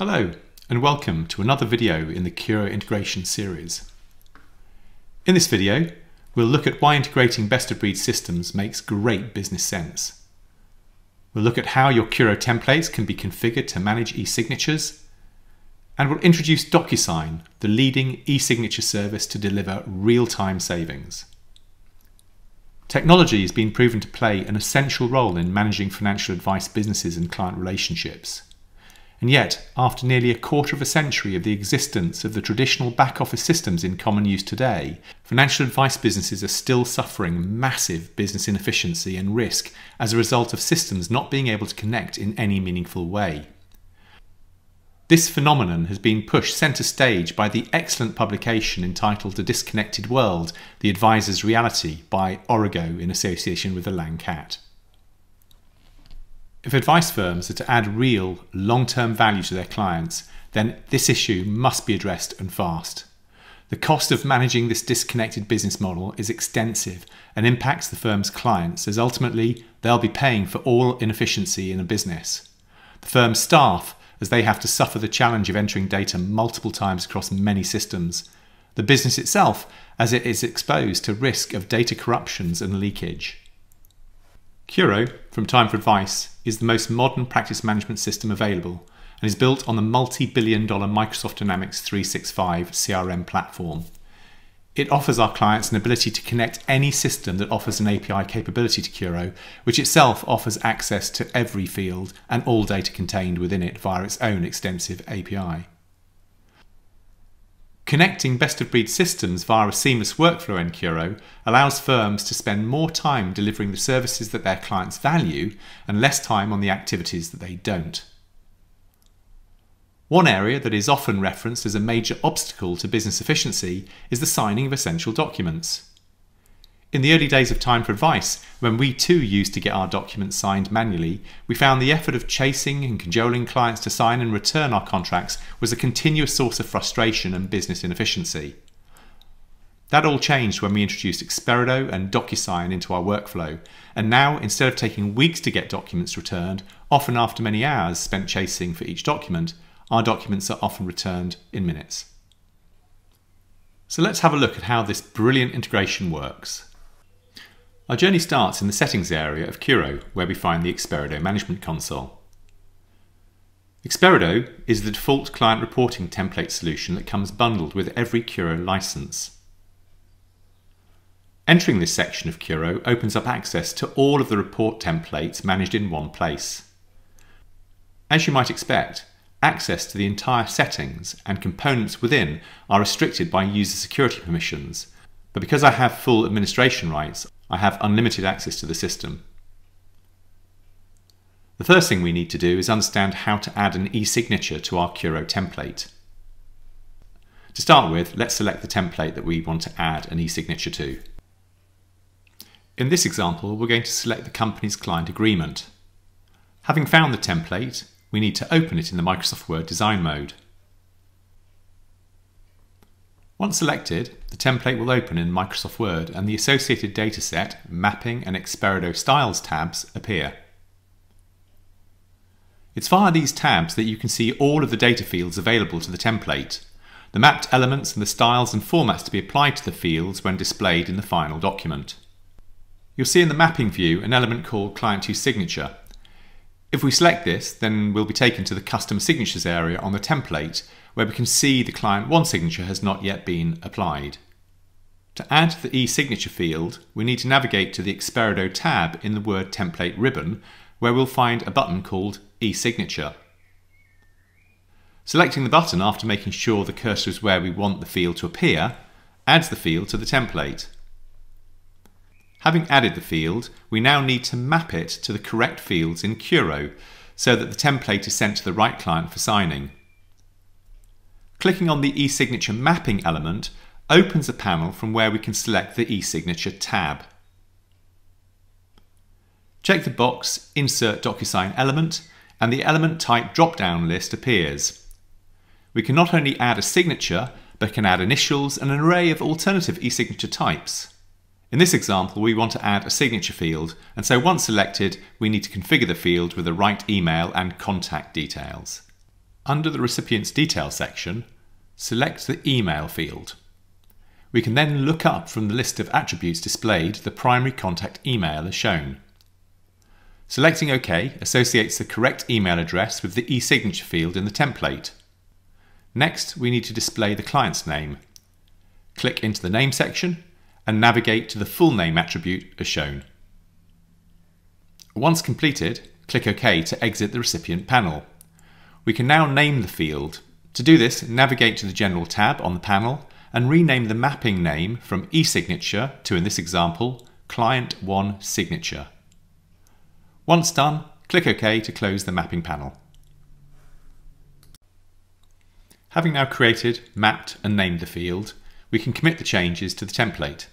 Hello and welcome to another video in the Curo integration series. In this video, we'll look at why integrating best-of-breed systems makes great business sense. We'll look at how your Curo templates can be configured to manage e-signatures, and we'll introduce DocuSign, the leading e-signature service to deliver real-time savings. Technology has been proven to play an essential role in managing financial advice businesses and client relationships. And yet, after nearly a quarter of a century of the existence of the traditional back-office systems in common use today, financial advice businesses are still suffering massive business inefficiency and risk as a result of systems not being able to connect in any meaningful way. This phenomenon has been pushed centre stage by the excellent publication entitled A Disconnected World, The Advisor's Reality by Origo in association with the Lang Cat. If advice firms are to add real, long-term value to their clients, then this issue must be addressed and fast. The cost of managing this disconnected business model is extensive and impacts the firm's clients, as ultimately they'll be paying for all inefficiency in a business. The firm's staff, as they have to suffer the challenge of entering data multiple times across many systems. The business itself, as it is exposed to risk of data corruptions and leakage. Curo, from Time for Advice, is the most modern practice management system available and is built on the multi-billion-dollar Microsoft Dynamics 365 CRM platform. It offers our clients an ability to connect any system that offers an API capability to Curo, which itself offers access to every field and all data contained within it via its own extensive API. Connecting best-of-breed systems via a seamless workflow in Curo allows firms to spend more time delivering the services that their clients value and less time on the activities that they don't. One area that is often referenced as a major obstacle to business efficiency is the signing of essential documents. In the early days of Time for Advice, when we too used to get our documents signed manually, we found the effort of chasing and cajoling clients to sign and return our contracts was a continuous source of frustration and business inefficiency. That all changed when we introduced Curo and DocuSign into our workflow, and now instead of taking weeks to get documents returned, often after many hours spent chasing for each document, our documents are often returned in minutes. So let's have a look at how this brilliant integration works. Our journey starts in the settings area of Curo, where we find the Curo management console. Curo is the default client reporting template solution that comes bundled with every Curo license. Entering this section of Curo opens up access to all of the report templates managed in one place. As you might expect, access to the entire settings and components within are restricted by user security permissions, but because I have full administration rights, I have unlimited access to the system. The first thing we need to do is understand how to add an e-signature to our Curo template. To start with, let's select the template that we want to add an e-signature to. In this example, we're going to select the company's client agreement. Having found the template, we need to open it in the Microsoft Word design mode. Once selected, the template will open in Microsoft Word and the associated dataset, mapping and Curo styles tabs appear. It's via these tabs that you can see all of the data fields available to the template, the mapped elements and the styles and formats to be applied to the fields when displayed in the final document. You'll see in the mapping view an element called Client to Signature. If we select this, then we'll be taken to the Custom Signatures area on the template, where we can see the Client 1 signature has not yet been applied. To add the e-signature field, we need to navigate to the Curo tab in the Word Template ribbon, where we'll find a button called e-signature. Selecting the button after making sure the cursor is where we want the field to appear adds the field to the template. Having added the field, we now need to map it to the correct fields in Curo so that the template is sent to the right client for signing. Clicking on the e-signature mapping element opens a panel from where we can select the e-signature tab. Check the box Insert DocuSign Element and the element type drop-down list appears. We can not only add a signature, but can add initials and an array of alternative e-signature types. In this example, we want to add a signature field, and so once selected, we need to configure the field with the right email and contact details. under the Recipient's Details section, select the Email field. We can then look up from the list of attributes displayed the primary contact email as shown. Selecting OK associates the correct email address with the e-signature field in the template. Next, we need to display the client's name. Click into the Name section and navigate to the full name attribute as shown. Once completed, click OK to exit the recipient panel. We can now name the field. To do this, navigate to the General tab on the panel and rename the mapping name from e-signature to, in this example, Client 1 Signature. Once done, click OK to close the mapping panel. Having now created, mapped and named the field, we can commit the changes to the template.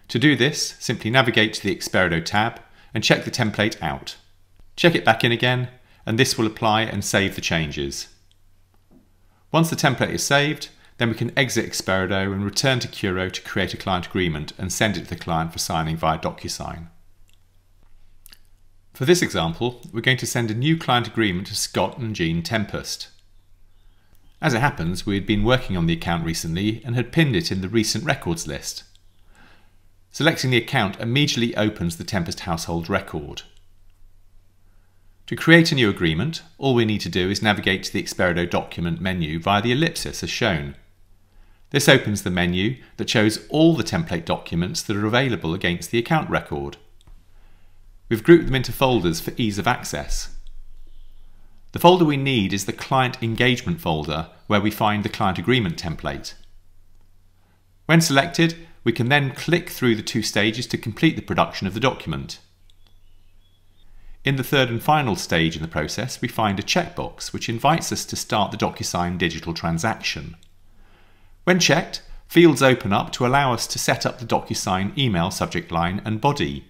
To do this, simply navigate to the Experdo tab and check the template out. Check it back in again, and this will apply and save the changes. Once the template is saved, then we can exit Experdo and return to Curo to create a client agreement and send it to the client for signing via DocuSign. For this example, we're going to send a new client agreement to Scott and Jean Tempest. As it happens, we had been working on the account recently and had pinned it in the recent records list. Selecting the account immediately opens the Tempest household record. To create a new agreement, all we need to do is navigate to the Experdo document menu via the ellipsis as shown. This opens the menu that shows all the template documents that are available against the account record. We've grouped them into folders for ease of access. The folder we need is the Client Engagement folder, where we find the Client Agreement template. When selected, we can then click through the two stages to complete the production of the document. In the third and final stage in the process, we find a checkbox which invites us to start the DocuSign digital transaction. When checked, fields open up to allow us to set up the DocuSign email subject line and body.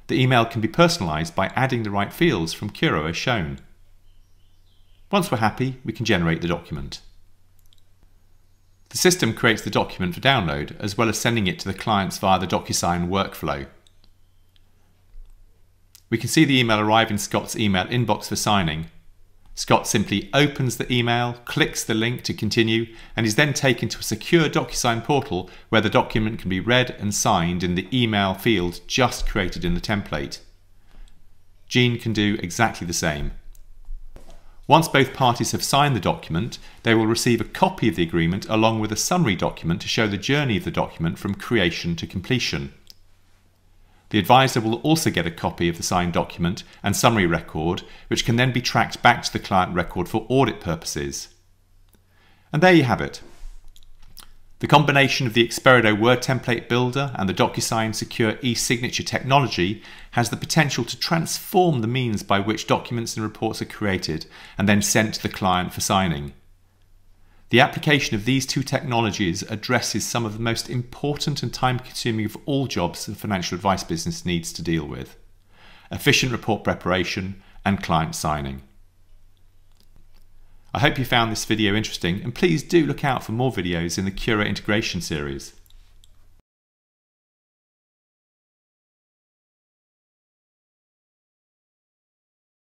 The email can be personalised by adding the right fields from Curo as shown. Once we're happy, we can generate the document. The system creates the document for download, as well as sending it to the clients via the DocuSign workflow. We can see the email arrive in Scott's email inbox for signing. Scott simply opens the email, clicks the link to continue, and is then taken to a secure DocuSign portal where the document can be read and signed in the email field just created in the template. Jean can do exactly the same. Once both parties have signed the document, they will receive a copy of the agreement along with a summary document to show the journey of the document from creation to completion. The advisor will also get a copy of the signed document and summary record, which can then be tracked back to the client record for audit purposes. And there you have it. The combination of the Experdo Word Template Builder and the DocuSign Secure e-signature technology has the potential to transform the means by which documents and reports are created and then sent to the client for signing. The application of these two technologies addresses some of the most important and time-consuming of all jobs the financial advice business needs to deal with: efficient report preparation and client signing. I hope you found this video interesting, and please do look out for more videos in the Curo integration series.